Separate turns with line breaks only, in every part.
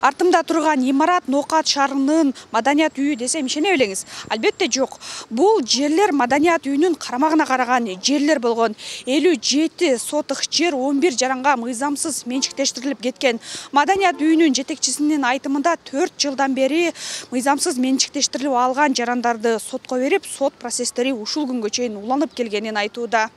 Артымда турган имарат Ноокат шаарынын маданият үйү десем ишене белеңиз. Албетте жок. Бул жерлер маданият үйүнүн карамагына караган жерлер болгон. 57 сотых жер 11 жаранга мыйзамсыз менчиктештирилип кеткен. Маданият үйүнүн жетекчисинин айтымында 4 жылдан бери мыйзамсыз менчиктештирилип алган жарандарды сотко берип, сот процесстери ушул күнгө чейин уланып келгенин айтууда.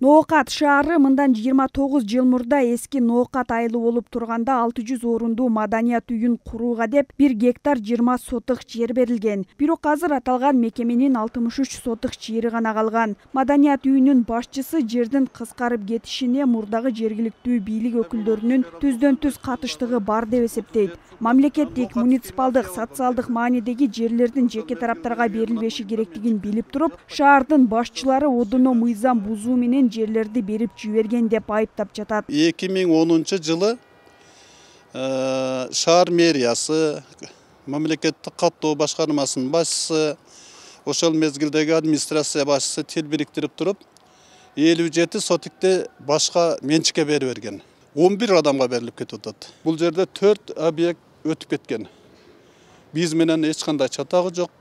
Ноокат шаары мындан 29 жыл мурда эски Ноокат айылы болуп турганда 600 орундуу маданият үйүн курууга деп 1 гектар 20 сотых жер берилген. Бирок азыр аталган мекеменин 63 сотых жери гана калган. Маданият үйүнүн башчысы жердин кыскарып кетишине мурдагы жергиликтүү бийлик өкүлдөрүнүн түздөн түз катыштыгы бар деп эсептейт. Мамлекеттик, муниципалдык, социалдык маанидеги жерлердин жеке тараптарга берилбеши керектигин билип туруп, шаардын башчылары одоно мыйзам бузуу менен жерлерди берип жиберген деп айыптап жатат.
2010 жылы шаар мэриясы, мамлекеттик каттоо башкармасынын башчысы, ошол мезгилдеги администрация башчысы тил бириктирип туруп, 57 сотикти башка менчикке берип берген. 11 адамга берилип кетип атат. Бул жерде 4 объект өтүп кеткен. Биз менен эч кандай чатагы жок.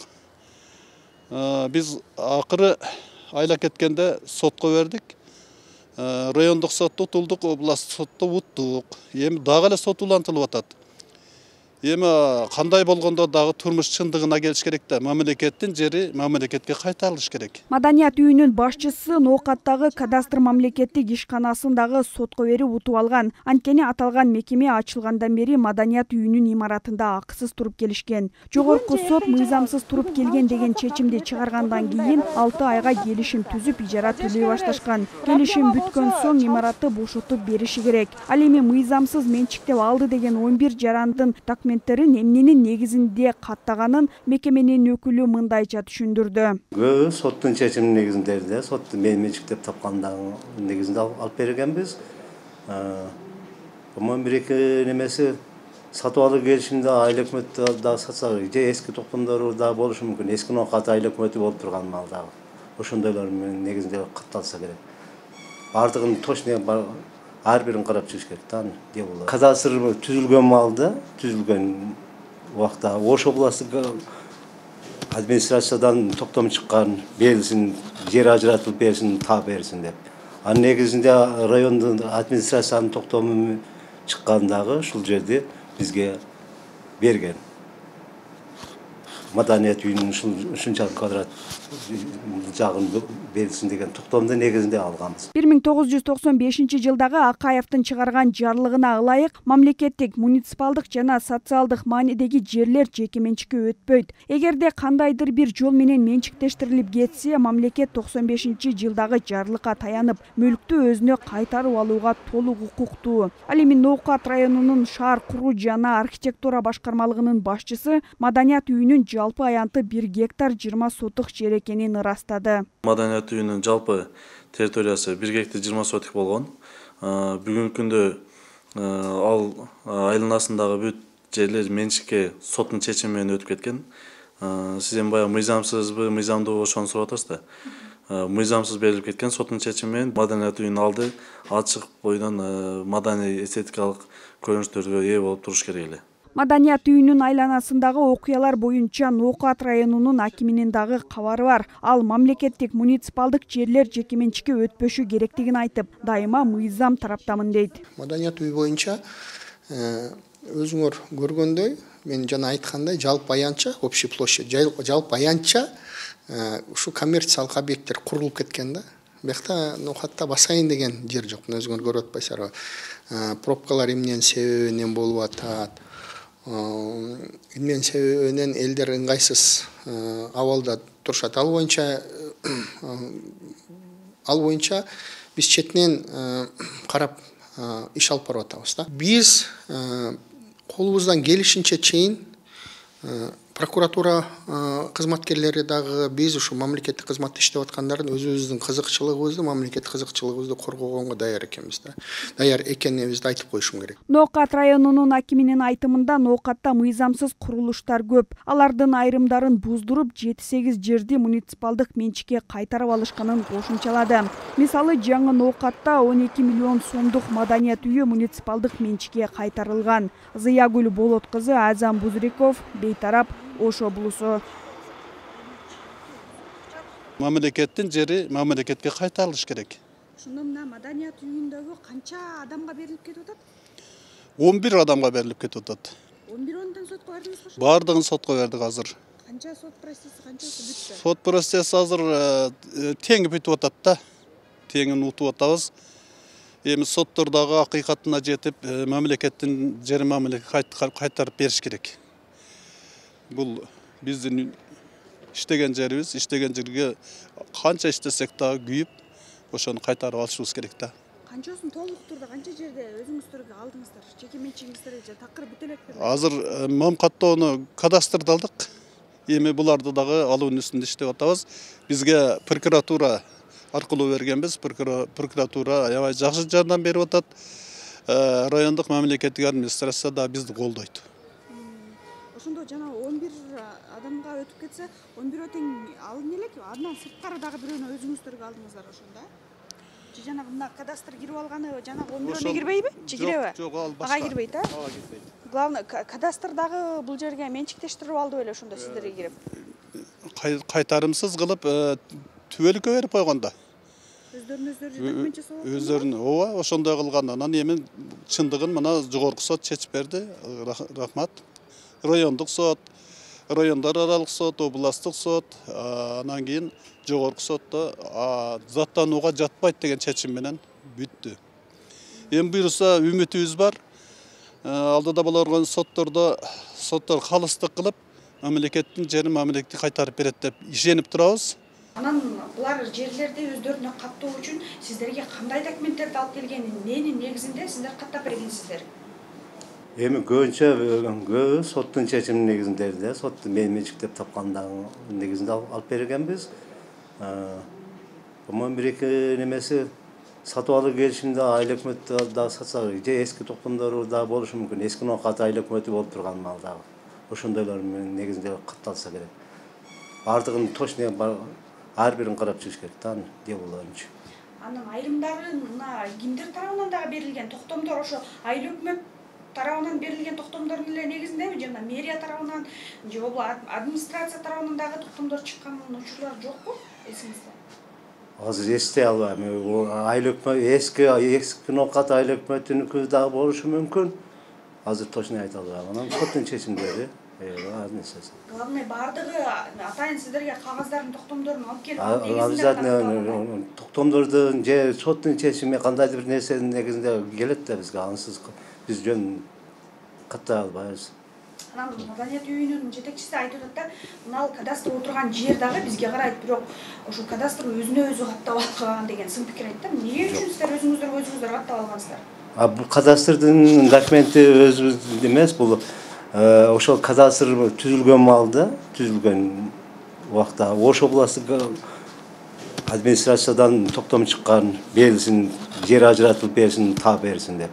Биз акыры айла кеткенде сотко бердик. Райондук сотто утулдук, областтык сотто уттук. Эми дагы эле сот улантылып атат. Эми кандай болгондо дагы турмуш чындыгына келиш керек да, мамлекеттин жери мамлекетке кайтарылыш керек.
Маданият үйүнүн башчысы Ноокаттагы кадастр мамлекеттик ишканасын дагы сотко берип утуп алган. Анткени аталган мекеме ачылгандан бери маданият үйүнүн имаратында акысыз туруп келишкен. Жогорку сот мыйзамсыз туруп келген деген чечимди чыгаргандан кийин 6 айга келишим түзүп ижара төлөй башташкан. Келишим бүткөн соң имаратты бошотуп бериши керек. Ал эми мыйзамсыз менчиктеп алды деген 11 жарандын эмненин негизинде каттаганын мекеменин өкүлү мындайча түшүндүрдү.
Көбү соттун чечиминин негизинде, соттун менчиктеп тапкандагы негизинде алып бергенбиз. Бул бир-эки немеси сатып алуу келишимде айыл өкмөтү дагы сатса, же эски токтомдору дагы болушу мүмкүн. Эски Ноокат айыл өкмөтү болуп турган малдагы. Ошондойлор менен негизинде катталса керек. Бардыгын точно ар бирин карап чыгыш керек да. Кадастр түзүлгөн малды, түзүлгөн убакта Ош областтык администрациядан токтом чыккан, берилсин, жер ажыратылып берилсин, таап берилсин деп. Анын негизинде райондун администрациянын токтому чыккандагы ушул жерди бизге берген. Маданият үйүнүн ушунчалык квадрат жагын берилсин деген токтомду негизинде алганбыз.
1995 жылдагы Акаевдин чыгарган жарлыгына ылайык мамлекеттик, муниципалдык жана социалдык маанидеги жерлер жеке менчикке өтпөйт. Эгерде кандайдыр бир жол менен менчиктештирилип кетсе, мамлекет 95 жылдагы жарлыкка таянып, мүлктү өзүнө кайтарып алууга толук укуктуу. Ал эми Ноокат районунун шаар куруу жана архитектура башкармалыгынын башчысы маданият үйүнүн жалпы аянты 1 гектар 20 сотых жер экенин ырастады.
Маданият үйүнүн жалпы территориясы 1 гектар 20 сотых болгон. Бүгүнкү күндө ал айланасындагы бүт жерлер менчикке соттун чечими менен өтүп кеткен. Сиз эми баягы мыйзамсызбы, мыйзамдуу ошону сурап атасыз да. Мыйзамсыз берилип кеткен соттун чечими менен маданият үйүнүн алды ачык бойдон маданий эстетикалык көрүнүштөргө ээ болуп туруш керек эле.
Маданият үйүнүн айланасындагы окуялар боюнча Ноокат районунун акиминин дагы кабары бар. Ал мамлекеттик, муниципалдык жерлер жеке менчикке өтпөшү керектигин айтып, дайыма мыйзам тараптамын дейт.
Маданият үй боюнча өзүңөр көргөндөй, мен жана айткандай жалпы аянтча, общий площадь, жалпы аянтча ушу коммерциялык объекттер курулуп кеткен да. Бияқта Ноокатта басайын деген жер жок. Өзүңөр көрүп атпайсыздарбы? Пробкалар эмненин себебинен болуп атат. Эмненин себебинен элдер ыңгайсыз абалда турушат. Ал боюнча биз четинен карап иш алып барып атабыз да. Биз колубуздан келишинче чейин прокуратура кызматкерлери дагы биз ушу мамлекеттик кызматта иштеп аткандардын өзүбүздүн кызыкчылыгыбызды, мамлекеттик кызыкчылыгыбызды коргогонго даяр экенбиз да. Даяр экенибизди айтып коюшум керек.
Ноокат районунун акиминин айтымында Ноокатта мыйзамсыз курулуштар көп. Алардын айрымдарын буздуруп, 7-8 жерди муниципалдык менчикке кайтарып алышканын кошумчалады. Мисалы, жаңы Ноокатта 12 миллион сомдук маданият үйү муниципалдык менчикке кайтарылган. Зыягүл Болот кызы, Азам Бузриков, Бейтарап, Ош облусу.
Мамлекеттин жери мамлекетке кайтарылыш керек.
Ошондо мына маданият үйүндөгү канча адамга берилип кетип атат?
11 адамга берилип кетип атат.
11 сотко бердиңизби?
Бардыгын сотко бердик азыр.
Канча сот процесси, канчасы бүттү?
Сот процесси азыр тең бүтүп атат да. Теңин утуп атабыз. Эми соттордогу акыйкатына жетип, мамлекеттин жери мамлекетке кайтарып бериш керек. Бул биздин иштеген жерибиз, иштеген жерге канча иштесек дагы күйүп, ошону кайтарып алышыбыз керек да.
Канчасын толук турда, канча жерде өзүңүздөргө алдыңыздар? Жеке менчигиңиздер же такыр бүтө элекпи?
Азыр Мамкаттоону кадастрды алдык. Эми буларды дагы алуунун үстүндө иштеп атабыз. Бизге прокуратура аркылуу бергенбиз. Прокуратура аябай жакшы жардам берип атат. Райондук мамлекеттик администрация да бизди колдойт.
Ошондо жана 11 адамга өтүп кетсе, 11 тең алын элек, андан сырткары дагы бирөөнү өзүңүздөргө алдыңыздар ошондо. Же жанагы мына кадастр кирип алганы жанагы 11 кирбейби? Же киреби?
Жок, ал башка.
Ага кирбейт, а?
Ага кирбейт.
Главное, кадастр дагы бул жерге менчиктештирип алды беле ошондо сиздерге кирип.
Кайтарымсыз кылып түбөлүккө берип койгондо.
Өздөрүнүздөр документ жасап алып.
Өздөрүн, ооба, ошондой кылган. Анан эми чындыгын мына жогорку сот чечип берди. Рахмат. Райондук сот, райондар аралык сот, областтык сот, анан кийин жогорку сотто заттанууга жатпайт деген чечим менен бүттү. Эми буюрса үмүтүбүз бар. Алдыда болгон соттор калыстык кылып, мамлекеттин жерин мамлекетке кайтарып берет деп ишенип турабыз.
Анан булар жерлерди өздөрүнө каттоо үчүн сиздерге кандай документтерди алып келген, ненин негизинде сиздер каттап бергенсиздер?
Эми көбүнчө соттун чечиминин негизинде эле, соттун менчиктеп тапкандагы негизинде алып бергенбиз. Помон бир-эки немеси сатып алуу келишимде айыл өкмөтү дагы сатса, же эски токтомдор дагы болушу мүмкүн. Эски Ноокат айыл өкмөтү болуп турган малдагы. Ошондойлор менен негизинде катталса керек. Бардыгын точно ар бирин карап чыгыш керек да, делолорунчу.
Анан айрымдарын мына кимдер тарабынан дагы берилген токтомдор ошо айыл өкмөт тарабынан берилген токтомдордун эле негизиндеби, жана мэрия тарабынан же администрация тарабынан дагы токтомдор чыккан учурлар жокпу эсиңизде?
Азыр эстей албайм. Айыл өкмөт эски Ноокат айыл өкмөтүнүкү дагы болушу мүмкүн. Азыр точно айта албайм. Анан соттун чечимдери администрация.
Главное бардыгы атайын сиздерге кагаздардын токтомдорун алып келип негизинде
токтомдордун же соттун чечими кандайдыр бир нерсенин негизинде келет да бизге. Ансыз биз жөн каттай албайбыз.
Анан маданият үйүнүн жетекчиси айтып атат да, мына кадастр отурган жер дагы бизге карайт, бирок ошол кадастр өзүнө өзү каттап алган деген сын пикир айтты. Эмне үчүн сиздер өзүңүздөр каттап алгансыздар?
Бул кадастрдын документи өзүбүз эмес, бул ошол кадастр түзүлгөн малда, түзүлгөн убакта Ош областтык администрациядан токтом чыккан, берилсин, жер ажыратылып берилсин, таап берилсин деп.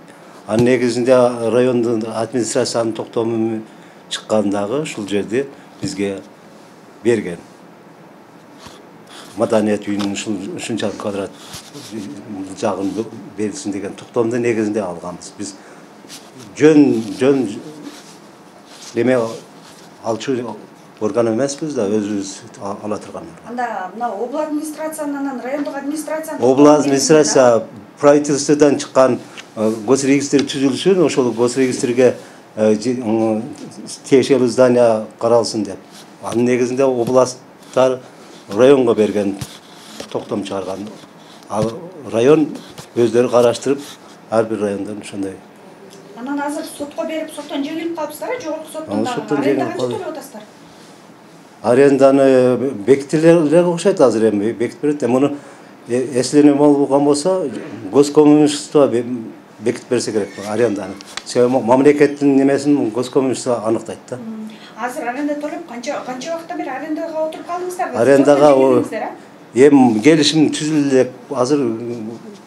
Анын негизинде райондун администрациянын токтому чыккандагы ушул жерди бизге берген. Маданият үйүнүн ушунчалык квадрат жагын берилсин деген токтомду негизинде алганбыз. Биз жөн деме алчу орган эмеспиз да, өзүбүз ала турган.
Анда мына обла администрациянын, райондук администрациянын
обла администрация правительстводон чыккан госрегистр түзүлсүн, ошол госрегистрге тиешелүү здание каралсын деп. Анын негизинде областтар районго берген токтом чыгарган. Ал район өздөрү караштырып, ар бир райондон ошондой.
Анан азыр сотко берип, соттон жеңилип калыпсыздар, жогорку соттон дагы аренда канча төлөп атасыздар?
Аренданы бекитилер окшойт азыр эми бекитип берет. Муну эслене болгон болсо, госкоммунство бекитип берсе керек аренданы. Себеби мамлекеттин немесин госкомиссия аныктайт да.
Азыр аренда төлөп канча убакыттан бери арендага отуруп калдыңыздар?
Арендага эми келишим түзүлдү, азыр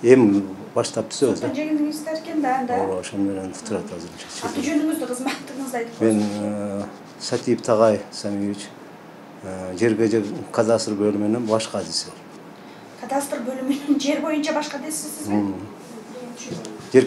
эми баштап түзөбүз да.
Жеңилиңиздер экен да анда.
Ошону менен турат азыр.
Аты жөнүңүздү, кызматыңызды айтып
Мен
коюңуз.
Сатиев Тагай Самиевич, жерге жер кадастр бөлүмүнүн баш кадиси.
Кадастр бөлүмүнүн жер боюнча баш кадисисизби?
Жер